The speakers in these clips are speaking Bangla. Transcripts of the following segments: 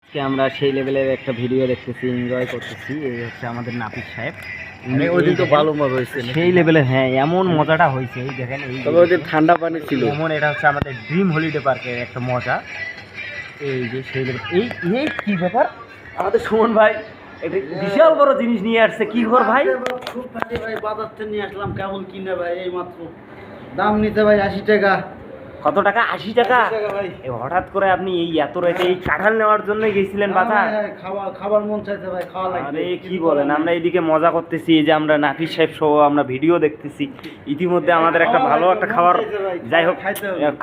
আজকে আমরা সেই লেভেলের একটা ভিডিও দেখতেছি, এনজয় করতেছি। এই হচ্ছে আমাদের নাপিত সাহেব। ওই দিন তো ভালো মজা হয়েছে, সেই লেভেলের, হ্যাঁ এমন মজাটা হয়েছে। এই দেখেন, এই তবে ওই দিন ঠান্ডা পানি ছিল এমন। এটা হচ্ছে আমাদের ড্রিম হলিডে পার্কের একটা মজা। এই যে সেই লেভেল, এই এই কি ব্যাপার, আমাদের সুমন ভাই একটা বিশাল বড় জিনিস নিয়ে আসছে। কি খবর ভাই? খুব ভালো ভাই, বাজার থেকে নিয়ে আসলাম। কেমন কিনে ভাই? এই মাত্র দাম নিতে ভাই 80 টাকা। কত টাকা? 80 টাকা। ভাই হঠাৎ করে আপনি এই এত রাতে এই কাঁঠাল নেওয়ার জন্য গেছিলেন বাজার? খাবার মন চাইছে ভাই, খাওয়া লাগবে। আরে কি বলেন, আমরা এইদিকে মজা করতেছি, এই যে আমরা নাপিত সাহেব সহ আমরা ভিডিও দেখতেছি। ইতিমধ্যে আমাদের একটা ভালো একটা খাবার। যাই হোক,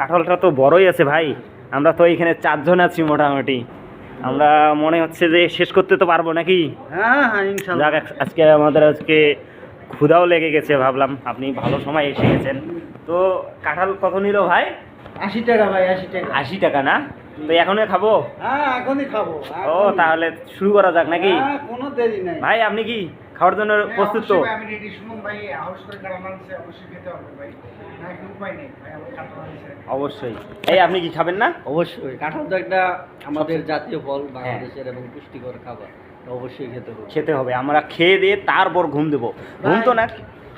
কাঁঠালটা তো বড়ই আছে ভাই। আমরা তো এখানে 4 জন আছি মোটামুটি। আমরা মনে হচ্ছে যে শেষ করতে তো পারবো নাকি? হ্যাঁ হ্যাঁ ইনশাআল্লাহ। যাক, আজকে আমাদের ক্ষুধাও লেগে গেছে। ভাবলাম আপনি ভালো সময় এসে গেছেন। তো কাঁঠাল কত নিল ভাই? 80 টাকা ভাই, 80 টাকা। 80 টাকা না? তো এখনই খাবো? হ্যাঁ এখনই খাবো। ও তাহলে শুরু করা যাক নাকি? হ্যাঁ, কোনো দেরি নাই ভাই আপনি কি খাওয়ার জন্য প্রস্তুত? তো আমি রেডি। শুনুন ভাই, হাউস করে কাটা মানছে, অবশ্যই খেতে হবে ভাই। না কি উপায় নেই ভাই, আমার কাটা মানছে। অবশ্যই। এই আপনি কি খাবেন না? অবশ্যই, কাঁঠাল তো একটা আমাদের জাতীয় ফল বাংলাদেশের এবং পুষ্টিকর খাবার, অবশ্যই খেতে হবে। খেতে হবে। আমরা খেয়ে দিয়ে তারপর ঘুম দেবো। ঘুম তো না।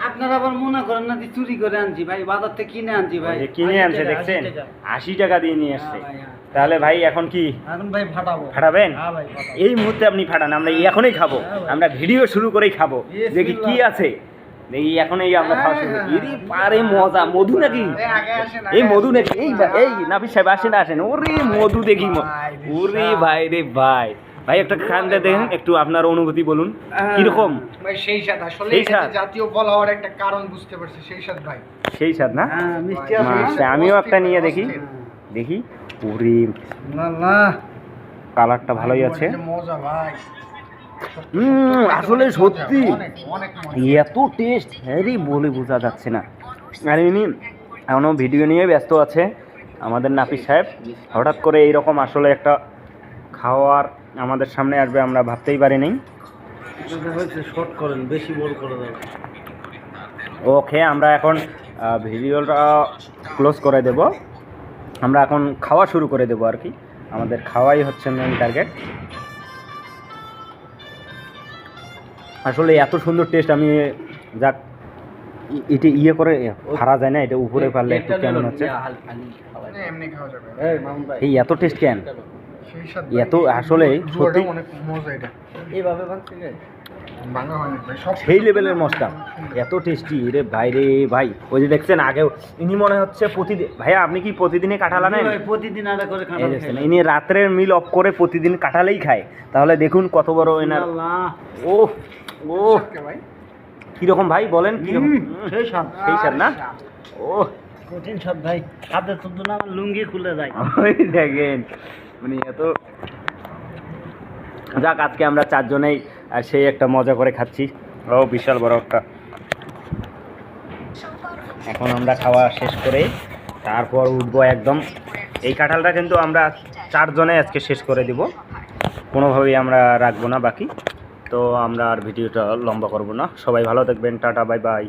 আপনারা আবার মনে করেন না যে চুরি করে আনছি ভাই, বাজার থেকে কিনে আনছি ভাই। ওই যে কিনে 80 আনছে টাকা, দেখছেন, 80 টাকা। 80 টাকা দিয়ে নিয়ে আসছে। হ্যাঁ ভাই, হ্যাঁ। তাহলে ভাই এখন কি এখন ভাই ফাটাবো। ফাটাবেন? হ্যাঁ ভাই ফাটাবো। এই মুহূর্তে আপনি ফাটান, আমরা এখনই খাবো। হ্যাঁ ভাই। আমরা ভিডিও শুরু করেই খাবো। Yes, দেখি কি বিল্লাহ। আছে, দেখি এখনই আমরা খাওয়া শুরু করি। হ্যাঁ, এরই পারে মজা। মধু নাকি? এই আগে আসেন, এই আগে মধু আসেন। নাকি? এই নাপিত সাহেব আসেন আসেন। ওরে মধু দেখি। ভাই, ওরে ভাই রে ভাই। ভাই একটা খানতে দেখেন, একটু আপনার অনুভূতি বলুন কিরকম? ভাই সেই স্বাদ, আসলে সেই এটা স্বাদ। যে জাতীয় ফল হওয়ার একটা কারণ বুঝতে পারছি, সেই স্বাদ ভাই। সেই স্বাদ না? হ্যাঁ মিষ্টি আছে না? মাসে আমিও একটা নিয়ে দেখি। দেখি। ওরে না না কালারটা ভালোই আছে। যে মজা ভাই। আসলে সত্যি অনেক অনেক মজা। এত টেস্ট, হ্যাঁ বলে বোঝা যাচ্ছে না। আর ইনি এখনও ভিডিও নিয়ে ব্যস্ত আছে আমাদের নাপিত সাহেব। হঠাৎ করে এইরকম আসলে একটা খাওয়ার আমাদের সামনে আসবে আমরা ভাবতেই পারিনি। হয়েছে শর্ট করেন, বেশি বড় করে দেন। ওকে, আমরা এখন ভিডিওটা ক্লোজ করে দেব। আমরা এখন খাওয়া শুরু করে দেব আর কি। আমাদের খাওয়াই হচ্ছে মেন টার্গেট। আসলে এত সুন্দর টেস্ট, আমি যাক এটা ইয়ে করে ফারা যায় না, এটা উপরে পারলে একটু কেমন হচ্ছে। এমনি খাওয়া যাবে। এই মামুন ভাই, এই এত টেস্ট কেন? সেই স্বাদ এত আসলে সত্যি অনেক মজা এটা। এইভাবে ভাঙতে গেলে ভাঙা হয় না ভাই, সব সেই লেভেলের মশলা, এত টেস্টি রে ভাই রে ভাই। ওই যে দেখছেন আগেও ইনি মনে হচ্ছে প্রতিদিন, ভাইয়া আপনি কি প্রতিদিনই কাঁঠাল আনেন? ভাই প্রতিদিন আলাদা করে এই কাঁঠাল দেখছেন, খাই। ইনি রাত্রের মিল অফ করে প্রতিদিন কাঁঠালেই খায়। তাহলে দেখুন কত বড় এনার। আল্লাহ, ও ও সবকে ভাই। কিরকম ভাই বলেন, কিরকম? সেই স্বাদ। সেই স্বাদ না? ও কঠিন স্বাদ ভাই, হাতে শুদ্ধ না আমার লুঙ্গি খুলে যায়। ওই দেখেন, মানে এত। যাক, আজকে আমরা 4 জনেই সেই একটা মজা করে খাচ্ছি। ও বিশাল বড় একটা। এখন আমরা খাওয়া শেষ করে তারপর উঠবো একদম। এই কাঁঠালটা কিন্তু আমরা 4 জনে আজকে শেষ করে দিব, কোনোভাবেই আমরা রাখবো না বাকি। তো আমরা আর ভিডিওটা লম্বা করব না। সবাই ভালো থাকবেন, টাটা বাই বাই।